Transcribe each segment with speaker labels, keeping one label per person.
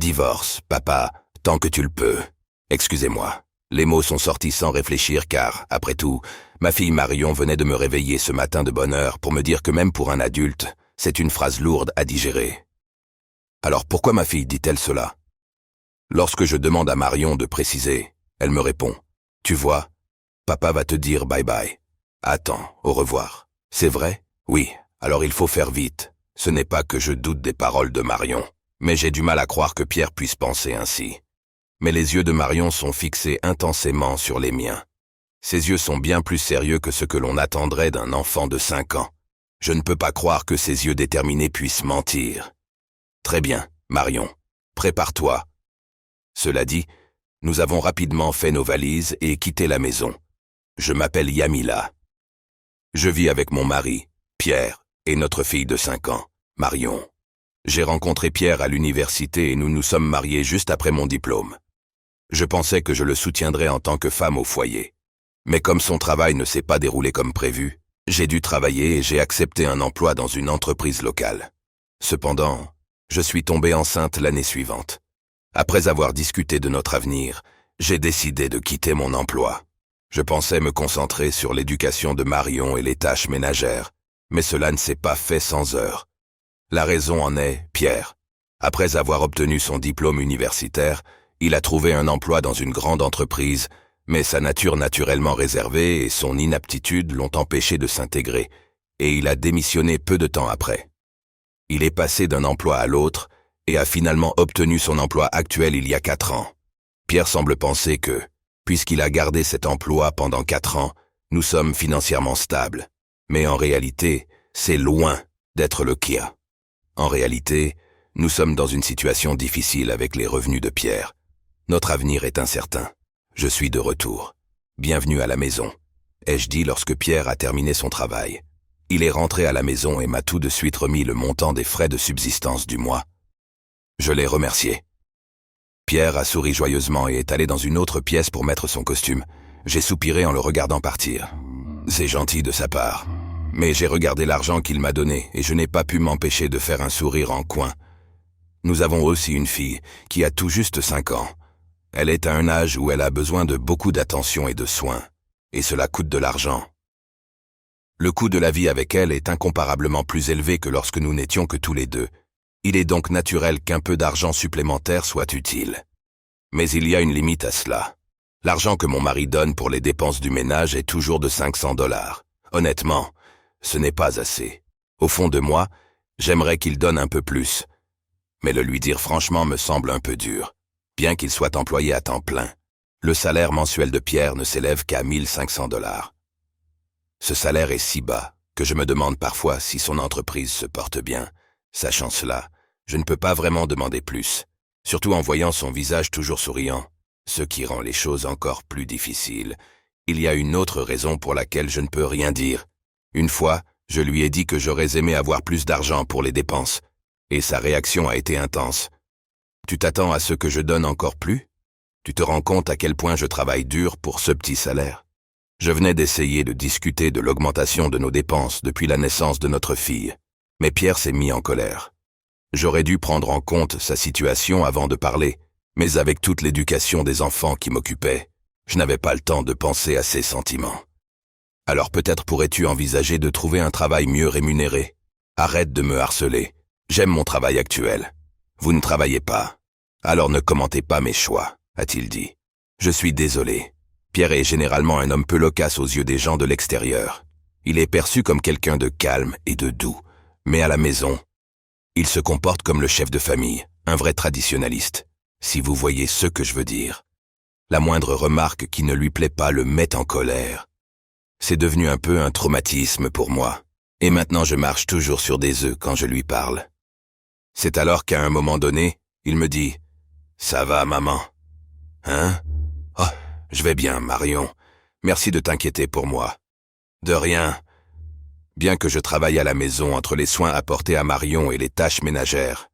Speaker 1: Divorce, papa, tant que tu le peux. Excusez-moi. Les mots sont sortis sans réfléchir car, après tout, ma fille Marion venait de me réveiller ce matin de bonne heure pour me dire que même pour un adulte, c'est une phrase lourde à digérer. Alors pourquoi ma fille dit-elle cela? Lorsque je demande à Marion de préciser, elle me répond « Tu vois, papa va te dire bye bye. Attends, au revoir. C'est vrai? Oui, alors il faut faire vite. Ce n'est pas que je doute des paroles de Marion, mais j'ai du mal à croire que Pierre puisse penser ainsi. Mais les yeux de Marion sont fixés intensément sur les miens. Ses yeux sont bien plus sérieux que ce que l'on attendrait d'un enfant de 5 ans. Je ne peux pas croire que ses yeux déterminés puissent mentir. Très bien, Marion, prépare-toi. Cela dit, nous avons rapidement fait nos valises et quitté la maison. Je m'appelle Yamila. Je vis avec mon mari, Pierre, et notre fille de 5 ans, Marion. J'ai rencontré Pierre à l'université et nous nous sommes mariés juste après mon diplôme. Je pensais que je le soutiendrais en tant que femme au foyer. Mais comme son travail ne s'est pas déroulé comme prévu, j'ai dû travailler et j'ai accepté un emploi dans une entreprise locale. Cependant, je suis tombée enceinte l'année suivante. Après avoir discuté de notre avenir, j'ai décidé de quitter mon emploi. Je pensais me concentrer sur l'éducation de Marion et les tâches ménagères, mais cela ne s'est pas fait sans heurts. La raison en est, Pierre. Après avoir obtenu son diplôme universitaire, il a trouvé un emploi dans une grande entreprise, mais sa nature naturellement réservée et son inaptitude l'ont empêché de s'intégrer, et il a démissionné peu de temps après. Il est passé d'un emploi à l'autre et a finalement obtenu son emploi actuel il y a 4 ans. Pierre semble penser que, puisqu'il a gardé cet emploi pendant 4 ans, nous sommes financièrement stables. Mais en réalité, c'est loin d'être le cas. En réalité, nous sommes dans une situation difficile avec les revenus de Pierre. Notre avenir est incertain. Je suis de retour. Bienvenue à la maison, ai-je dit lorsque Pierre a terminé son travail. Il est rentré à la maison et m'a tout de suite remis le montant des frais de subsistance du mois. Je l'ai remercié. Pierre a souri joyeusement et est allé dans une autre pièce pour mettre son costume. J'ai soupiré en le regardant partir. C'est gentil de sa part. Mais j'ai regardé l'argent qu'il m'a donné et je n'ai pas pu m'empêcher de faire un sourire en coin. Nous avons aussi une fille qui a tout juste 5 ans. Elle est à un âge où elle a besoin de beaucoup d'attention et de soins. Et cela coûte de l'argent. Le coût de la vie avec elle est incomparablement plus élevé que lorsque nous n'étions que tous les deux. Il est donc naturel qu'un peu d'argent supplémentaire soit utile. Mais il y a une limite à cela. L'argent que mon mari donne pour les dépenses du ménage est toujours de 500 $. Honnêtement, ce n'est pas assez. Au fond de moi, j'aimerais qu'il donne un peu plus. Mais le lui dire franchement me semble un peu dur, bien qu'il soit employé à temps plein. Le salaire mensuel de Pierre ne s'élève qu'à 1500 $. Ce salaire est si bas que je me demande parfois si son entreprise se porte bien. Sachant cela, je ne peux pas vraiment demander plus, surtout en voyant son visage toujours souriant, ce qui rend les choses encore plus difficiles. Il y a une autre raison pour laquelle je ne peux rien dire. Une fois, je lui ai dit que j'aurais aimé avoir plus d'argent pour les dépenses, et sa réaction a été intense. « Tu t'attends à ce que je donne encore plus? Tu te rends compte à quel point je travaille dur pour ce petit salaire ?» Je venais d'essayer de discuter de l'augmentation de nos dépenses depuis la naissance de notre fille. Mais Pierre s'est mis en colère. J'aurais dû prendre en compte sa situation avant de parler, mais avec toute l'éducation des enfants qui m'occupait, je n'avais pas le temps de penser à ses sentiments. Alors peut-être pourrais-tu envisager de trouver un travail mieux rémunéré? Arrête de me harceler. J'aime mon travail actuel. Vous ne travaillez pas. Alors ne commentez pas mes choix, a-t-il dit. Je suis désolé. Pierre est généralement un homme peu loquace aux yeux des gens de l'extérieur. Il est perçu comme quelqu'un de calme et de doux. Mais à la maison, il se comporte comme le chef de famille, un vrai traditionnaliste, si vous voyez ce que je veux dire. La moindre remarque qui ne lui plaît pas le met en colère. C'est devenu un peu un traumatisme pour moi, et maintenant je marche toujours sur des œufs quand je lui parle. C'est alors qu'à un moment donné, il me dit « Ça va, maman ?»« Hein ? Oh, je vais bien, Marion. Merci de t'inquiéter pour moi. »« De rien. » Bien que je travaille à la maison entre les soins apportés à Marion et les tâches ménagères,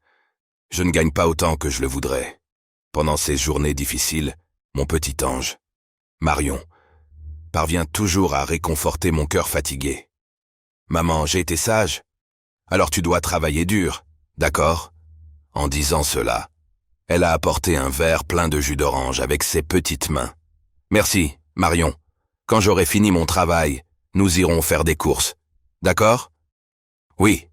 Speaker 1: je ne gagne pas autant que je le voudrais. Pendant ces journées difficiles, mon petit ange, Marion, parvient toujours à réconforter mon cœur fatigué. « Maman, j'ai été sage. Alors tu dois travailler dur, d'accord ?» En disant cela, Elle a apporté un verre plein de jus d'orange avec ses petites mains. « Merci, Marion. Quand j'aurai fini mon travail, nous irons faire des courses. D'accord ?»« Oui. »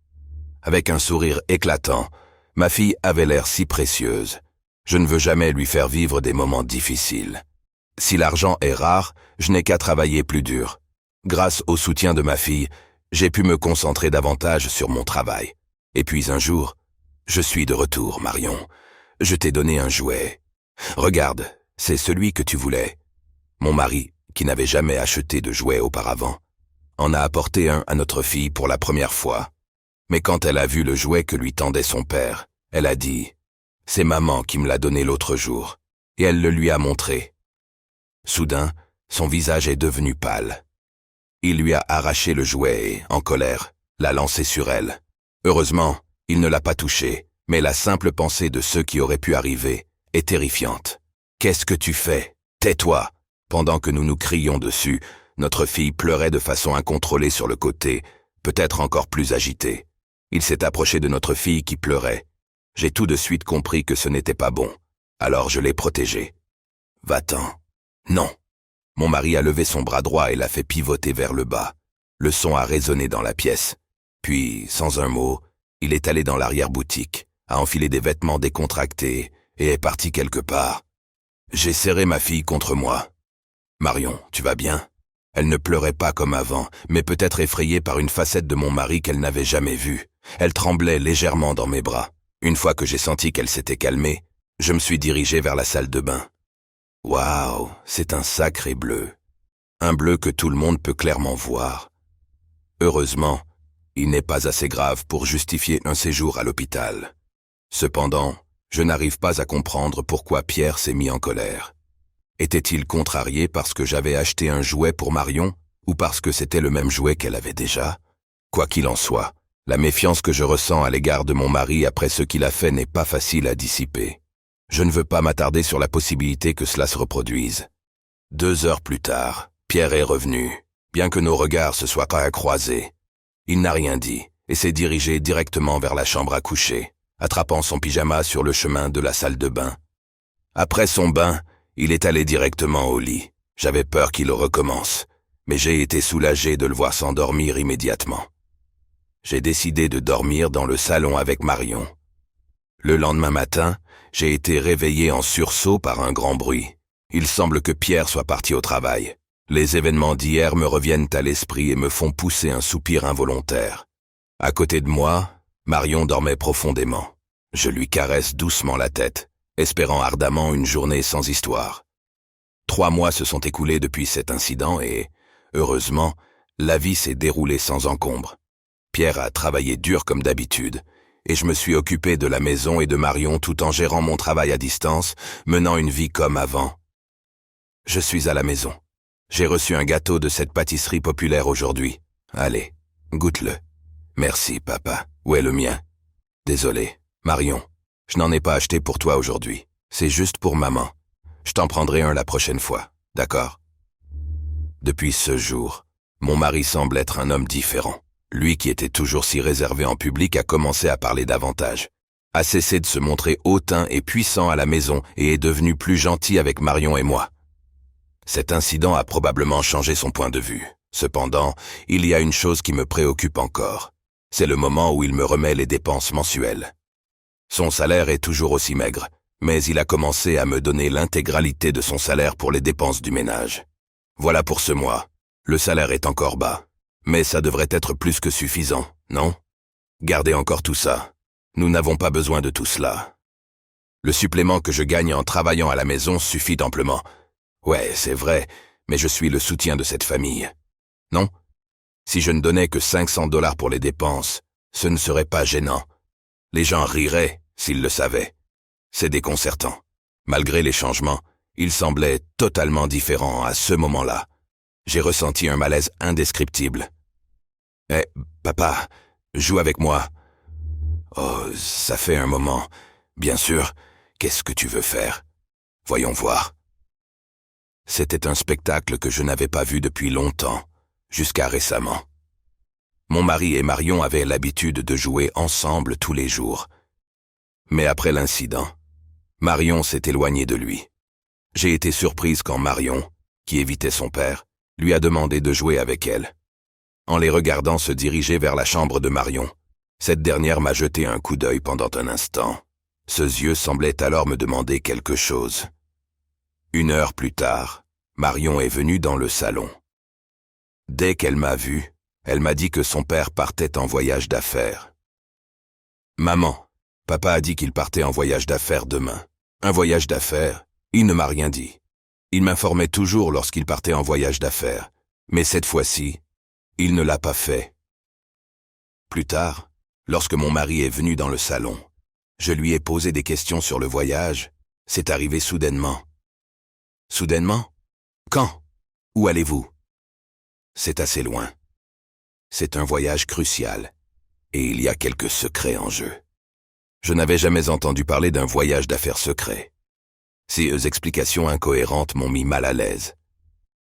Speaker 1: Avec un sourire éclatant, ma fille avait l'air si précieuse. Je ne veux jamais lui faire vivre des moments difficiles. Si l'argent est rare, je n'ai qu'à travailler plus dur. Grâce au soutien de ma fille, j'ai pu me concentrer davantage sur mon travail. Et puis un jour, je suis de retour, Marion. Je t'ai donné un jouet. Regarde, c'est celui que tu voulais. Mon mari, qui n'avait jamais acheté de jouet auparavant, en a apporté un à notre fille pour la première fois. Mais quand elle a vu le jouet que lui tendait son père, elle a dit « C'est maman qui me l'a donné l'autre jour » et elle le lui a montré. Soudain, son visage est devenu pâle. Il lui a arraché le jouet et, en colère, l'a lancé sur elle. Heureusement, il ne l'a pas touché, mais la simple pensée de ce qui aurait pu arriver est terrifiante. « Qu'est-ce que tu fais? Tais-toi » Pendant que nous nous crions dessus, notre fille pleurait de façon incontrôlée sur le côté, peut-être encore plus agitée. Il s'est approché de notre fille qui pleurait. J'ai tout de suite compris que ce n'était pas bon. Alors je l'ai protégée. « Va-t'en. » Non. Mon mari a levé son bras droit et l'a fait pivoter vers le bas. Le son a résonné dans la pièce. Puis, sans un mot, il est allé dans l'arrière-boutique, a enfilé des vêtements décontractés et est parti quelque part. J'ai serré ma fille contre moi. « Marion, tu vas bien ?» Elle ne pleurait pas comme avant, mais peut-être effrayée par une facette de mon mari qu'elle n'avait jamais vue. Elle tremblait légèrement dans mes bras. Une fois que j'ai senti qu'elle s'était calmée, je me suis dirigé vers la salle de bain. Waouh, c'est un sacré bleu. Un bleu que tout le monde peut clairement voir. Heureusement, il n'est pas assez grave pour justifier un séjour à l'hôpital. Cependant, je n'arrive pas à comprendre pourquoi Pierre s'est mis en colère. Était-il contrarié parce que j'avais acheté un jouet pour Marion ou parce que c'était le même jouet qu'elle avait déjà? Quoi qu'il en soit, la méfiance que je ressens à l'égard de mon mari après ce qu'il a fait n'est pas facile à dissiper. Je ne veux pas m'attarder sur la possibilité que cela se reproduise. 2 heures plus tard, Pierre est revenu, bien que nos regards se soient pas croisés. Il n'a rien dit et s'est dirigé directement vers la chambre à coucher, attrapant son pyjama sur le chemin de la salle de bain. Après son bain, il est allé directement au lit. J'avais peur qu'il recommence, mais j'ai été soulagé de le voir s'endormir immédiatement. J'ai décidé de dormir dans le salon avec Marion. Le lendemain matin, j'ai été réveillé en sursaut par un grand bruit. Il semble que Pierre soit parti au travail. Les événements d'hier me reviennent à l'esprit et me font pousser un soupir involontaire. À côté de moi, Marion dormait profondément. Je lui caresse doucement la tête, espérant ardemment une journée sans histoire. 3 mois se sont écoulés depuis cet incident et, heureusement, la vie s'est déroulée sans encombre. Pierre a travaillé dur comme d'habitude, et je me suis occupé de la maison et de Marion tout en gérant mon travail à distance, menant une vie comme avant. Je suis à la maison. J'ai reçu un gâteau de cette pâtisserie populaire aujourd'hui. Allez, goûte-le. Merci, papa. Où est le mien? Désolé, Marion. Je n'en ai pas acheté pour toi aujourd'hui. C'est juste pour maman. Je t'en prendrai un la prochaine fois, d'accord? Depuis ce jour, mon mari semble être un homme différent. Lui qui était toujours si réservé en public a commencé à parler davantage, a cessé de se montrer hautain et puissant à la maison et est devenu plus gentil avec Marion et moi. Cet incident a probablement changé son point de vue. Cependant, il y a une chose qui me préoccupe encore. C'est le moment où il me remet les dépenses mensuelles. Son salaire est toujours aussi maigre, mais il a commencé à me donner l'intégralité de son salaire pour les dépenses du ménage. Voilà pour ce mois. Le salaire est encore bas. Mais ça devrait être plus que suffisant, non? Gardez encore tout ça. Nous n'avons pas besoin de tout cela. Le supplément que je gagne en travaillant à la maison suffit amplement. Ouais, c'est vrai, mais je suis le soutien de cette famille. Non? Si je ne donnais que 500 $ pour les dépenses, ce ne serait pas gênant. Les gens riraient s'ils le savaient. C'est déconcertant. Malgré les changements, il semblait totalement différent à ce moment-là. J'ai ressenti un malaise indescriptible. « Eh, papa, joue avec moi. »« Oh, ça fait un moment. Bien sûr, qu'est-ce que tu veux faire? Voyons voir. » C'était un spectacle que je n'avais pas vu depuis longtemps, jusqu'à récemment. Mon mari et Marion avaient l'habitude de jouer ensemble tous les jours. Mais après l'incident, Marion s'est éloignée de lui. J'ai été surprise quand Marion, qui évitait son père, lui a demandé de jouer avec elle. En les regardant se diriger vers la chambre de Marion, cette dernière m'a jeté un coup d'œil pendant un instant. Ses yeux semblaient alors me demander quelque chose. 1 heure plus tard, Marion est venue dans le salon. Dès qu'elle m'a vu, elle m'a dit que son père partait en voyage d'affaires. « Maman, papa a dit qu'il partait en voyage d'affaires demain. » Un voyage d'affaires? Il ne m'a rien dit. Il m'informait toujours lorsqu'il partait en voyage d'affaires, mais cette fois-ci, il ne l'a pas fait. Plus tard, lorsque mon mari est venu dans le salon, je lui ai posé des questions sur le voyage. C'est arrivé soudainement. Soudainement? Quand? Où allez-vous? C'est assez loin. C'est un voyage crucial, et il y a quelques secrets en jeu. Je n'avais jamais entendu parler d'un voyage d'affaires secret. Ces explications incohérentes m'ont mis mal à l'aise.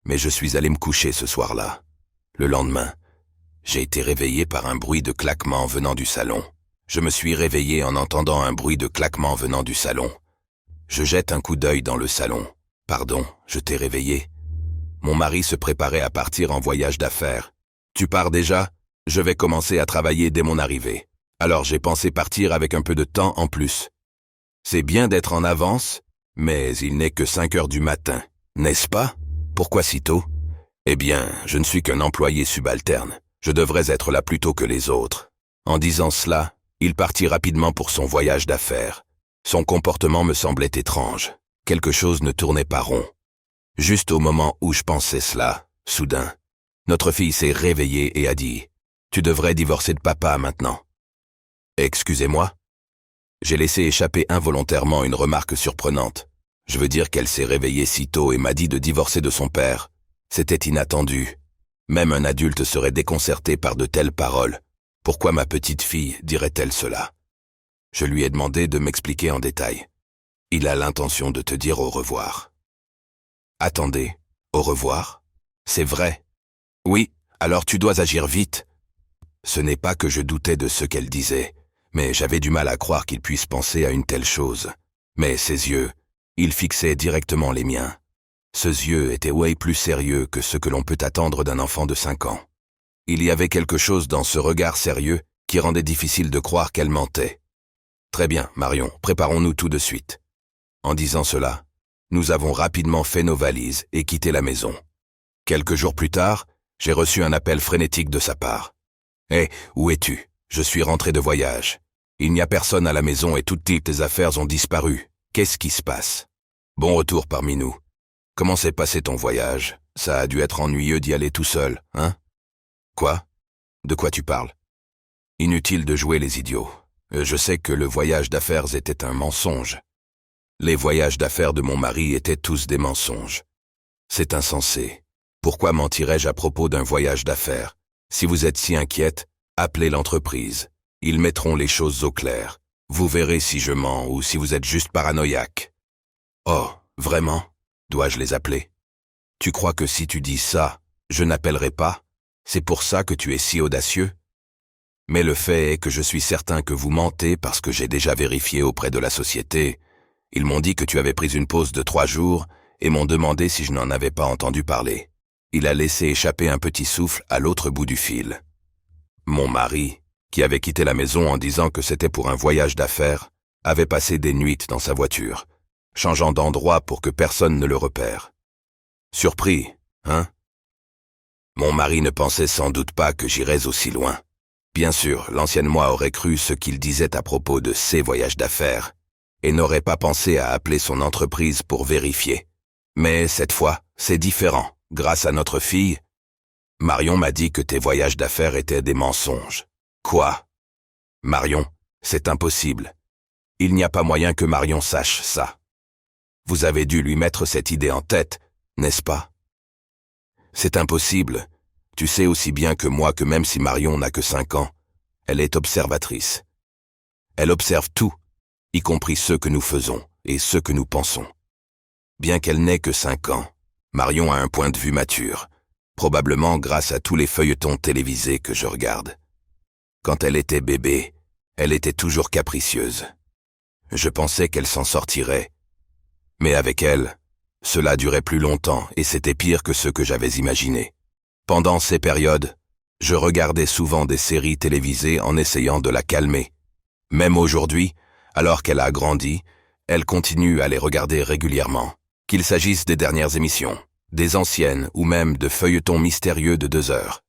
Speaker 1: Mais je suis allé me coucher ce soir-là. Le lendemain, j'ai été réveillé par un bruit de claquement venant du salon. Je me suis réveillé en entendant un bruit de claquement venant du salon. Je jette un coup d'œil dans le salon. Pardon, je t'ai réveillé. Mon mari se préparait à partir en voyage d'affaires. Tu pars déjà? Je vais commencer à travailler dès mon arrivée. Alors j'ai pensé partir avec un peu de temps en plus. C'est bien d'être en avance, mais il n'est que 5 heures du matin, n'est-ce pas? Pourquoi si tôt? Eh bien, je ne suis qu'un employé subalterne. Je devrais être là plus tôt que les autres. En disant cela, il partit rapidement pour son voyage d'affaires. Son comportement me semblait étrange. Quelque chose ne tournait pas rond. Juste au moment où je pensais cela, soudain, notre fille s'est réveillée et a dit « Tu devrais divorcer de papa maintenant. » Excusez-moi? J'ai laissé échapper involontairement une remarque surprenante. Je veux dire qu'elle s'est réveillée si tôt et m'a dit de divorcer de son père. C'était inattendu. Même un adulte serait déconcerté par de telles paroles. Pourquoi ma petite fille dirait-elle cela? Je lui ai demandé de m'expliquer en détail. Il a l'intention de te dire au revoir. Attendez, au revoir? C'est vrai? Oui, alors tu dois agir vite. Ce n'est pas que je doutais de ce qu'elle disait, mais j'avais du mal à croire qu'il puisse penser à une telle chose. Mais ses yeux, ils fixaient directement les miens. Ses yeux étaient way plus sérieux que ce que l'on peut attendre d'un enfant de 5 ans. Il y avait quelque chose dans ce regard sérieux qui rendait difficile de croire qu'elle mentait. Très bien, Marion, préparons-nous tout de suite. En disant cela, nous avons rapidement fait nos valises et quitté la maison. Quelques jours plus tard, j'ai reçu un appel frénétique de sa part. « Hé, où es-tu? Je suis rentré de voyage. Il n'y a personne à la maison et toutes tes affaires ont disparu. Qu'est-ce qui se passe? Bon retour parmi nous. Comment s'est passé ton voyage? Ça a dû être ennuyeux d'y aller tout seul, hein? Quoi? De quoi tu parles? Inutile de jouer les idiots. Je sais que le voyage d'affaires était un mensonge. Les voyages d'affaires de mon mari étaient tous des mensonges. C'est insensé. Pourquoi mentirais-je à propos d'un voyage d'affaires? Si vous êtes si inquiète, appelez l'entreprise. Ils mettront les choses au clair. Vous verrez si je mens ou si vous êtes juste paranoïaque. Oh, vraiment? Dois-je les appeler? Tu crois que si tu dis ça, je n'appellerai pas? C'est pour ça que tu es si audacieux? Mais le fait est que je suis certain que vous mentez parce que j'ai déjà vérifié auprès de la société. Ils m'ont dit que tu avais pris une pause de 3 jours et m'ont demandé si je n'en avais pas entendu parler. Il a laissé échapper un petit souffle à l'autre bout du fil. Mon mari, qui avait quitté la maison en disant que c'était pour un voyage d'affaires, avait passé des nuits dans sa voiture, changeant d'endroit pour que personne ne le repère. Surpris, hein? Mon mari ne pensait sans doute pas que j'irais aussi loin. Bien sûr, l'ancienne moi aurait cru ce qu'il disait à propos de ses voyages d'affaires, et n'aurait pas pensé à appeler son entreprise pour vérifier. Mais cette fois, c'est différent. Grâce à notre fille, Marion m'a dit que tes voyages d'affaires étaient des mensonges. Quoi? Marion, c'est impossible. Il n'y a pas moyen que Marion sache ça. Vous avez dû lui mettre cette idée en tête, n'est-ce pas? C'est impossible. Tu sais aussi bien que moi que même si Marion n'a que 5 ans, elle est observatrice. Elle observe tout, y compris ce que nous faisons et ce que nous pensons. Bien qu'elle n'ait que 5 ans, Marion a un point de vue mature, probablement grâce à tous les feuilletons télévisés que je regarde. Quand elle était bébé, elle était toujours capricieuse. Je pensais qu'elle s'en sortirait, Mais avec elle, cela durait plus longtemps et c'était pire que ce que j'avais imaginé. Pendant ces périodes, je regardais souvent des séries télévisées en essayant de la calmer. Même aujourd'hui, alors qu'elle a grandi, elle continue à les regarder régulièrement. Qu'il s'agisse des dernières émissions, des anciennes ou même de feuilletons mystérieux de 2 heures.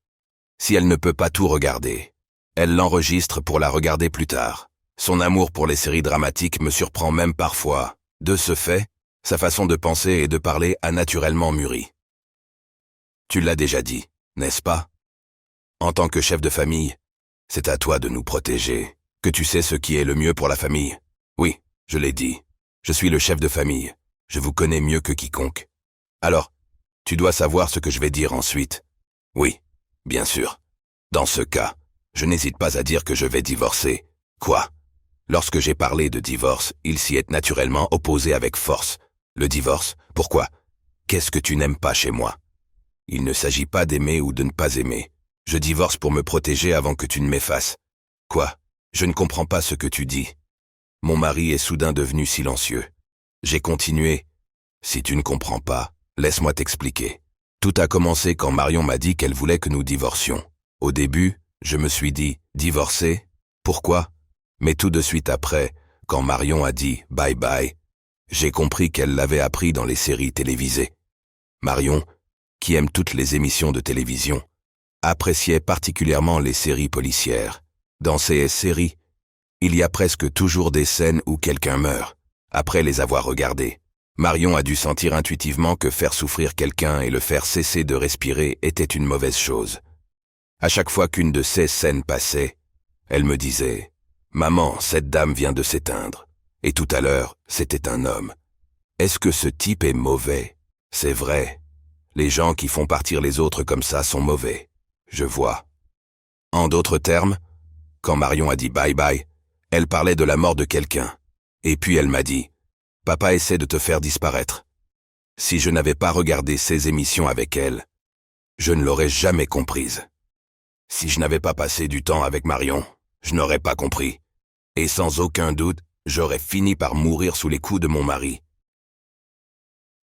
Speaker 1: Si elle ne peut pas tout regarder, elle l'enregistre pour la regarder plus tard. Son amour pour les séries dramatiques me surprend même parfois. De ce fait, sa façon de penser et de parler a naturellement mûri. Tu l'as déjà dit, n'est-ce pas? En tant que chef de famille, c'est à toi de nous protéger, que tu sais ce qui est le mieux pour la famille. Oui, je l'ai dit, je suis le chef de famille, je vous connais mieux que quiconque. Alors, tu dois savoir ce que je vais dire ensuite. Oui, bien sûr. Dans ce cas, je n'hésite pas à dire que je vais divorcer. Quoi? Lorsque j'ai parlé de divorce, il s'y est naturellement opposé avec force. Le divorce? Pourquoi? Qu'est-ce que tu n'aimes pas chez moi? Il ne s'agit pas d'aimer ou de ne pas aimer. Je divorce pour me protéger avant que tu ne m'effaces. Quoi? Je ne comprends pas ce que tu dis. Mon mari est soudain devenu silencieux. J'ai continué. Si tu ne comprends pas, laisse-moi t'expliquer. Tout a commencé quand Marion m'a dit qu'elle voulait que nous divorcions. Au début, je me suis dit, divorcer? Pourquoi? Mais tout de suite après, quand Marion a dit bye bye, j'ai compris qu'elle l'avait appris dans les séries télévisées. Marion, qui aime toutes les émissions de télévision, appréciait particulièrement les séries policières. Dans ces séries, il y a presque toujours des scènes où quelqu'un meurt. Après les avoir regardées, Marion a dû sentir intuitivement que faire souffrir quelqu'un et le faire cesser de respirer était une mauvaise chose. À chaque fois qu'une de ces scènes passait, elle me disait « Maman, cette dame vient de s'éteindre. Et tout à l'heure, c'était un homme. Est-ce que ce type est mauvais? C'est vrai. Les gens qui font partir les autres comme ça sont mauvais. Je vois. » En d'autres termes, quand Marion a dit bye bye, elle parlait de la mort de quelqu'un. Et puis elle m'a dit « Papa essaie de te faire disparaître. » Si je n'avais pas regardé ces émissions avec elle, je ne l'aurais jamais comprise. Si je n'avais pas passé du temps avec Marion, je n'aurais pas compris. Et sans aucun doute, j'aurais fini par mourir sous les coups de mon mari.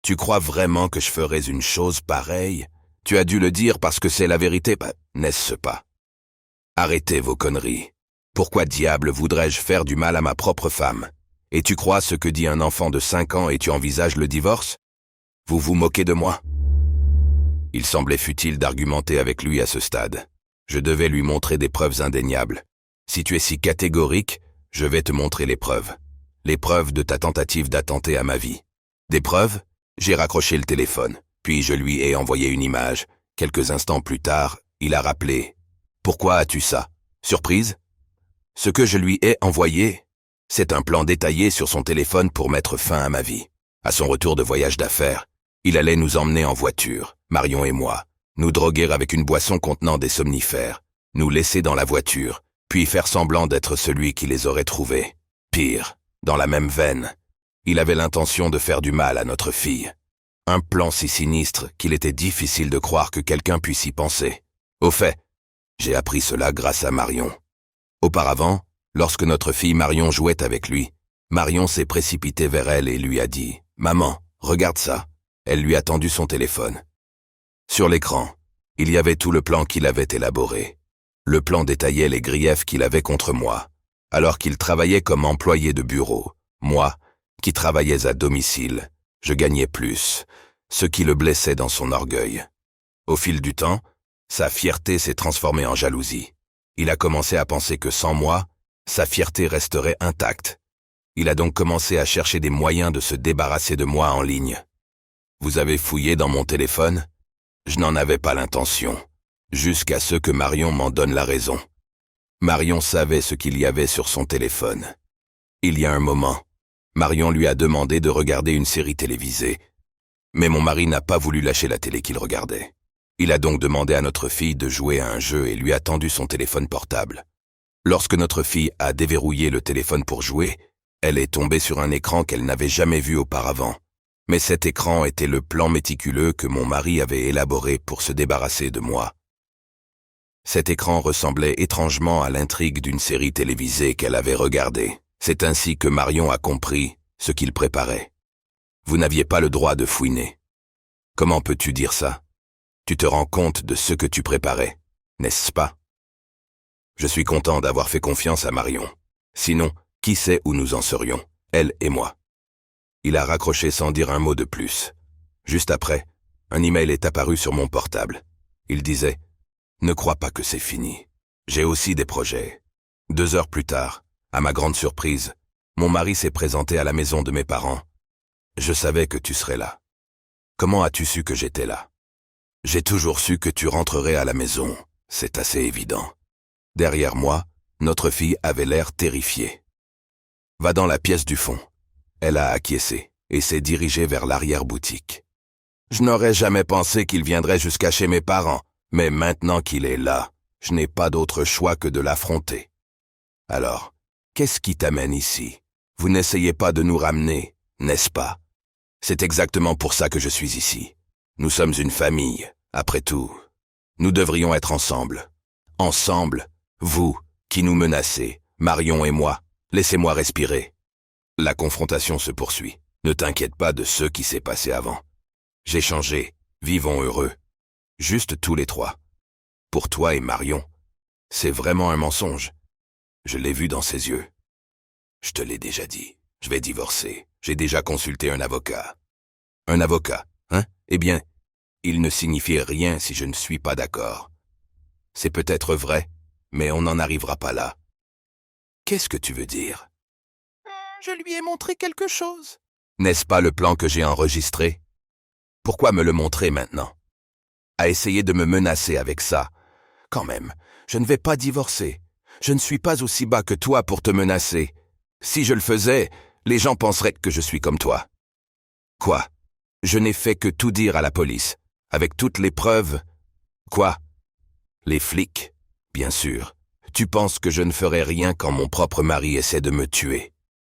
Speaker 1: Tu crois vraiment que je ferais une chose pareille? Tu as dû le dire parce que c'est la vérité, n'est-ce pas? Arrêtez vos conneries. Pourquoi diable voudrais-je faire du mal à ma propre femme? Et tu crois ce que dit un enfant de 5 ans et tu envisages le divorce? Vous vous moquez de moi? Il semblait futile d'argumenter avec lui à ce stade. Je devais lui montrer des preuves indéniables. Si tu es si catégorique, je vais te montrer les preuves. Les preuves de ta tentative d'attenter à ma vie. Des preuves? J'ai raccroché le téléphone, puis je lui ai envoyé une image. Quelques instants plus tard, il a rappelé. Pourquoi as-tu ça? Surprise? Ce que je lui ai envoyé, c'est un plan détaillé sur son téléphone pour mettre fin à ma vie. À son retour de voyage d'affaires, il allait nous emmener en voiture, Marion et moi, nous droguer avec une boisson contenant des somnifères, nous laisser dans la voiture, puis faire semblant d'être celui qui les aurait trouvés. Pire, dans la même veine, il avait l'intention de faire du mal à notre fille. Un plan si sinistre qu'il était difficile de croire que quelqu'un puisse y penser. Au fait, j'ai appris cela grâce à Marion. Auparavant, lorsque notre fille Marion jouait avec lui, Marion s'est précipitée vers elle et lui a dit « Maman, regarde ça ». Elle lui a tendu son téléphone. Sur l'écran, il y avait tout le plan qu'il avait élaboré. Le plan détaillait les griefs qu'il avait contre moi, alors qu'il travaillait comme employé de bureau. Moi, qui travaillais à domicile, je gagnais plus, ce qui le blessait dans son orgueil. Au fil du temps, sa fierté s'est transformée en jalousie. Il a commencé à penser que sans moi, sa fierté resterait intacte. Il a donc commencé à chercher des moyens de se débarrasser de moi en ligne. Vous avez fouillé dans mon téléphone? Je n'en avais pas l'intention, jusqu'à ce que Marion m'en donne la raison. Marion savait ce qu'il y avait sur son téléphone. Il y a un moment, Marion lui a demandé de regarder une série télévisée, mais mon mari n'a pas voulu lâcher la télé qu'il regardait. Il a donc demandé à notre fille de jouer à un jeu et lui a tendu son téléphone portable. Lorsque notre fille a déverrouillé le téléphone pour jouer, elle est tombée sur un écran qu'elle n'avait jamais vu auparavant. Mais cet écran était le plan méticuleux que mon mari avait élaboré pour se débarrasser de moi. Cet écran ressemblait étrangement à l'intrigue d'une série télévisée qu'elle avait regardée. C'est ainsi que Marion a compris ce qu'il préparait. Vous n'aviez pas le droit de fouiner. Comment peux-tu dire ça? Tu te rends compte de ce que tu préparais, n'est-ce pas? Je suis content d'avoir fait confiance à Marion. Sinon, qui sait où nous en serions, elle et moi. Il a raccroché sans dire un mot de plus. Juste après, un email est apparu sur mon portable. Il disait « Ne crois pas que c'est fini. J'ai aussi des projets. » 2 heures plus tard, à ma grande surprise, mon mari s'est présenté à la maison de mes parents. Je savais que tu serais là. Comment as-tu su que j'étais là? J'ai toujours su que tu rentrerais à la maison. C'est assez évident. Derrière moi, notre fille avait l'air terrifiée. Va dans la pièce du fond. Elle a acquiescé et s'est dirigée vers l'arrière-boutique. Je n'aurais jamais pensé qu'il viendrait jusqu'à chez mes parents, mais maintenant qu'il est là, je n'ai pas d'autre choix que de l'affronter. Alors, qu'est-ce qui t'amène ici? Vous n'essayez pas de nous ramener, n'est-ce pas? C'est exactement pour ça que je suis ici. Nous sommes une famille, après tout. Nous devrions être ensemble. Ensemble, vous, qui nous menacez, Marion et moi, laissez-moi respirer. La confrontation se poursuit. Ne t'inquiète pas de ce qui s'est passé avant. J'ai changé, vivons heureux. Juste tous les 3. Pour toi et Marion, c'est vraiment un mensonge. Je l'ai vu dans ses yeux. Je te l'ai déjà dit, je vais divorcer. J'ai déjà consulté un avocat. Un avocat, hein? Eh bien, il ne signifie rien si je ne suis pas d'accord. C'est peut-être vrai, mais on n'en arrivera pas là. Qu'est-ce que tu veux dire? Je lui ai montré quelque chose. N'est-ce pas le plan que j'ai enregistré? Pourquoi me le montrer maintenant? À essayer de me menacer avec ça. Quand même, je ne vais pas divorcer. Je ne suis pas aussi bas que toi pour te menacer. Si je le faisais, les gens penseraient que je suis comme toi. Quoi? Je n'ai fait que tout dire à la police, avec toutes les preuves. Quoi? Les flics? Bien sûr. Tu penses que je ne ferai rien quand mon propre mari essaie de me tuer.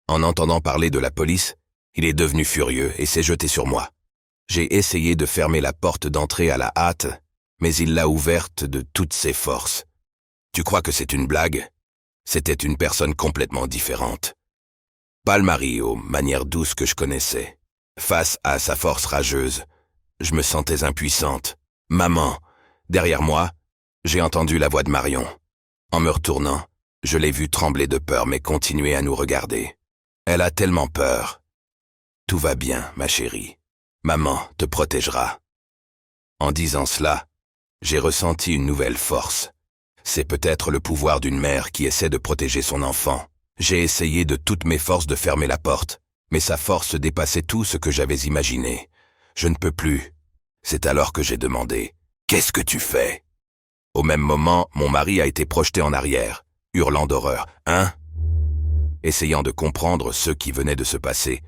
Speaker 1: En entendant parler de la police, il est devenu furieux et s'est jeté sur moi. J'ai essayé de fermer la porte d'entrée à la hâte, mais il l'a ouverte de toutes ses forces. Tu crois que c'est une blague? C'était une personne complètement différente. Pas le mari aux manières douces que je connaissais. Face à sa force rageuse, je me sentais impuissante. Maman, derrière moi, j'ai entendu la voix de Marion. En me retournant, je l'ai vue trembler de peur mais continuer à nous regarder. Elle a tellement peur. Tout va bien, ma chérie. Maman te protégera. En disant cela, j'ai ressenti une nouvelle force. C'est peut-être le pouvoir d'une mère qui essaie de protéger son enfant. J'ai essayé de toutes mes forces de fermer la porte, mais sa force dépassait tout ce que j'avais imaginé. Je ne peux plus. C'est alors que j'ai demandé « Qu'est-ce que tu fais ?» Au même moment, mon mari a été projeté en arrière, hurlant d'horreur. « Hein ?» Essayant de comprendre ce qui venait de se passer,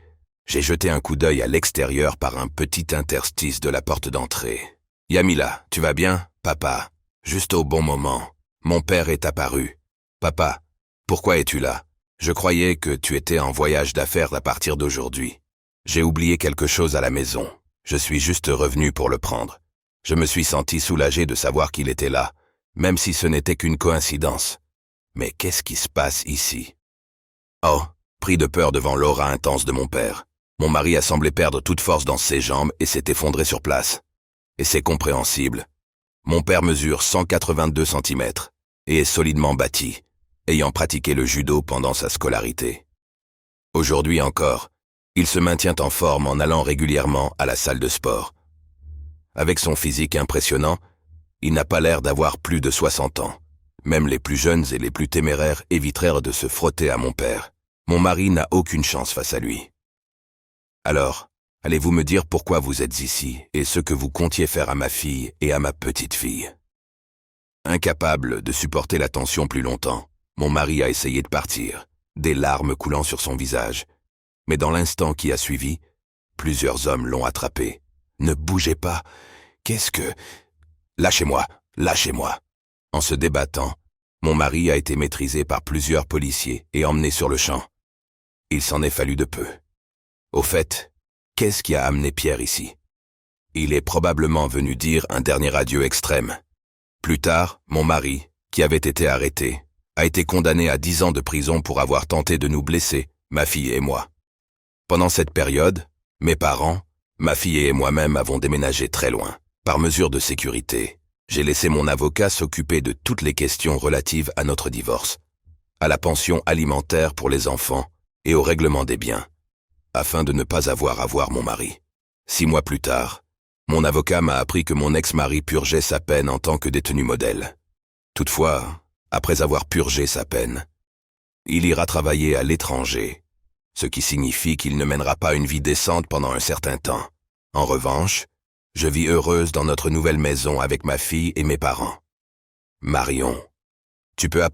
Speaker 1: j'ai jeté un coup d'œil à l'extérieur par un petit interstice de la porte d'entrée. « Yamila, tu vas bien, papa ?» Juste au bon moment, mon père est apparu. « Papa, pourquoi es-tu là? Je croyais que tu étais en voyage d'affaires à partir d'aujourd'hui. J'ai oublié quelque chose à la maison. Je suis juste revenu pour le prendre. Je me suis senti soulagé de savoir qu'il était là, même si ce n'était qu'une coïncidence. Mais qu'est-ce qui se passe ici? Oh, pris de peur devant l'aura intense de mon père. Mon mari a semblé perdre toute force dans ses jambes et s'est effondré sur place. Et c'est compréhensible. Mon père mesure 182 cm et est solidement bâti, ayant pratiqué le judo pendant sa scolarité. Aujourd'hui encore, il se maintient en forme en allant régulièrement à la salle de sport. Avec son physique impressionnant, il n'a pas l'air d'avoir plus de 60 ans. Même les plus jeunes et les plus téméraires évitèrent de se frotter à mon père. Mon mari n'a aucune chance face à lui. Alors, allez-vous me dire pourquoi vous êtes ici et ce que vous comptiez faire à ma fille et à ma petite-fille? Incapable de supporter la tension plus longtemps, mon mari a essayé de partir, des larmes coulant sur son visage. Mais dans l'instant qui a suivi, plusieurs hommes l'ont attrapé. « Ne bougez pas. Qu'est-ce que... » « Lâchez-moi, lâchez-moi. » En se débattant, mon mari a été maîtrisé par plusieurs policiers et emmené sur le champ. Il s'en est fallu de peu. Au fait, qu'est-ce qui a amené Pierre ici? Il est probablement venu dire un dernier adieu extrême. Plus tard, mon mari, qui avait été arrêté, a été condamné à 10 ans de prison pour avoir tenté de nous blesser, ma fille et moi. Pendant cette période, Mes parents, ma fille et moi-même avons déménagé très loin. Par mesure de sécurité, j'ai laissé mon avocat s'occuper de toutes les questions relatives à notre divorce, à la pension alimentaire pour les enfants et au règlement des biens, afin de ne pas avoir à voir mon mari. 6 mois plus tard, mon avocat m'a appris que mon ex-mari purgeait sa peine en tant que détenu modèle. Toutefois, après avoir purgé sa peine, il ira travailler à l'étranger, ce qui signifie qu'il ne mènera pas une vie décente pendant un certain temps. En revanche, je vis heureuse dans notre nouvelle maison avec ma fille et mes parents. Marion, tu peux